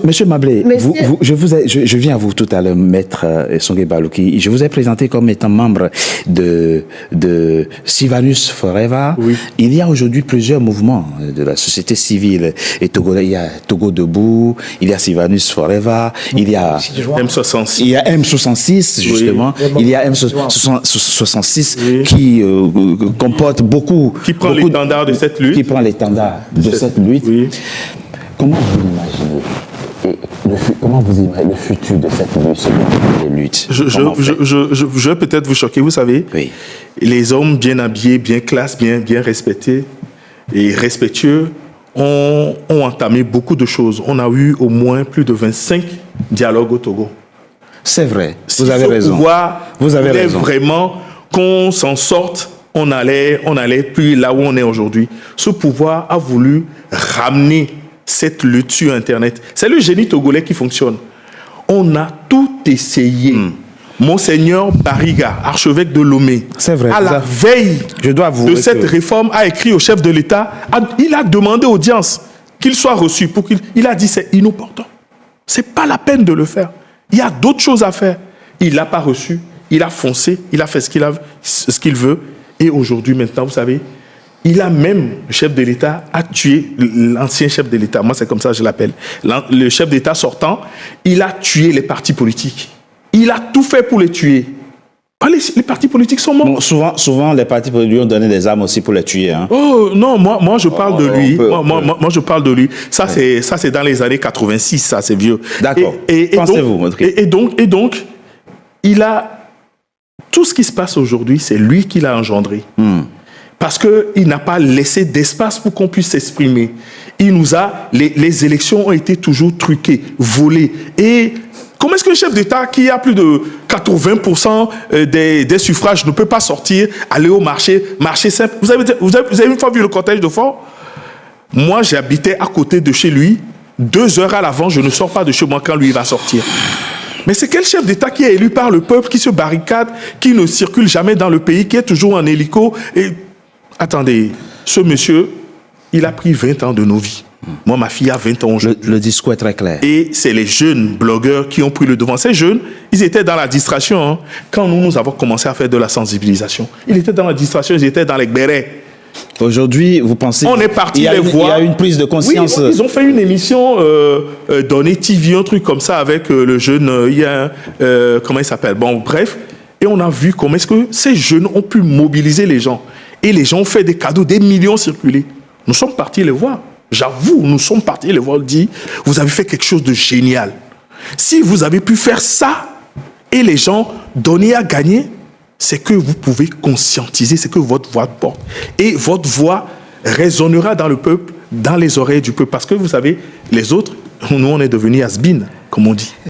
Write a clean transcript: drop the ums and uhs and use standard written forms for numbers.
Monsieur Mablé, je viens à vous tout à l'heure, maître Songué Balouki. Je vous ai présenté comme étant membre de Sivanus Forever. Oui. Il y a aujourd'hui plusieurs mouvements de la société civile. Et Togo, il y a Togo Debout, il y a Sivanus Forever, il y a M66. Il y a M66, justement. Oui. Il y a M66 oui. Qui comporte beaucoup... Qui prend l'étendard de cette lutte. Qui prend l'étendard de cette lutte. Oui. Comment vous l'imaginez? Comment vous imaginez le futur de cette lutte? Je vais peut-être vous choquer, vous savez. Oui. Les hommes bien habillés, bien classe, bien respectés et respectueux ont entamé beaucoup de choses. On a eu au moins plus de 25 dialogues au Togo. C'est vrai, vous avez raison. Vous avez raison. Vraiment qu'on s'en sorte, on allait plus là où on est aujourd'hui. Ce pouvoir a voulu ramener cette lutte sur Internet. C'est le génie togolais qui fonctionne. On a tout essayé. Monseigneur Bariga, archevêque de Lomé, à la veille de cette réforme, a écrit au chef de l'État, il a demandé audience, qu'il soit reçu. Il a dit c'est inopportun. Ce n'est pas la peine de le faire. Il y a d'autres choses à faire. Il ne l'a pas reçu. Il a foncé. Il a fait ce qu'il veut. Et aujourd'hui, maintenant, vous savez, il a même, le chef de l'État a tué l'ancien chef de l'État. Moi, c'est comme ça que je l'appelle. Le chef d'État sortant, il a tué les partis politiques. Il a tout fait pour les tuer. Les partis politiques sont morts. Bon, souvent, les partis politiques ont donné des armes aussi pour les tuer. Hein. Oh non, moi je parle de lui. Moi, je parle de lui. Ça, c'est dans les années 86, ça, c'est vieux. D'accord. Pensez-vous. Et donc, il a... Tout ce qui se passe aujourd'hui, c'est lui qui l'a engendré. Parce qu'il n'a pas laissé d'espace pour qu'on puisse s'exprimer. Les élections ont été toujours truquées, volées. Et comment est-ce que le chef d'État, qui a plus de 80% des suffrages, ne peut pas sortir, aller au marché simple? Vous avez une fois vu le cortège de Fort? Moi, j'habitais à côté de chez lui. 2 heures à l'avant, je ne sors pas de chez moi quand lui va sortir. Mais c'est quel chef d'État qui est élu par le peuple, qui se barricade, qui ne circule jamais dans le pays, qui est toujours en hélico? Et attendez, ce monsieur, il a pris 20 ans de nos vies. Moi, ma fille a 20 ans. Le discours est très clair. Et c'est les jeunes blogueurs qui ont pris le devant. Ces jeunes, ils étaient dans la distraction. Hein, quand nous avons commencé à faire de la sensibilisation. Ils étaient dans la distraction, ils étaient dans les bérets. Aujourd'hui, vous pensez on est parti les voir. Il y a une prise de conscience. Oui, ils ont fait une émission Donné TV, un truc comme ça avec le jeune, comment il s'appelle? Bon, bref. Et on a vu comment est-ce que ces jeunes ont pu mobiliser les gens. Et les gens ont fait des cadeaux, des millions circulés. Nous sommes partis les voir. J'avoue, nous sommes partis les voir, dit, vous avez fait quelque chose de génial. Si vous avez pu faire ça et les gens donner à gagner, c'est que vous pouvez conscientiser, c'est que votre voix porte. Et votre voix résonnera dans le peuple, dans les oreilles du peuple. Parce que vous savez, les autres, nous, on est devenus has-been, comme on dit.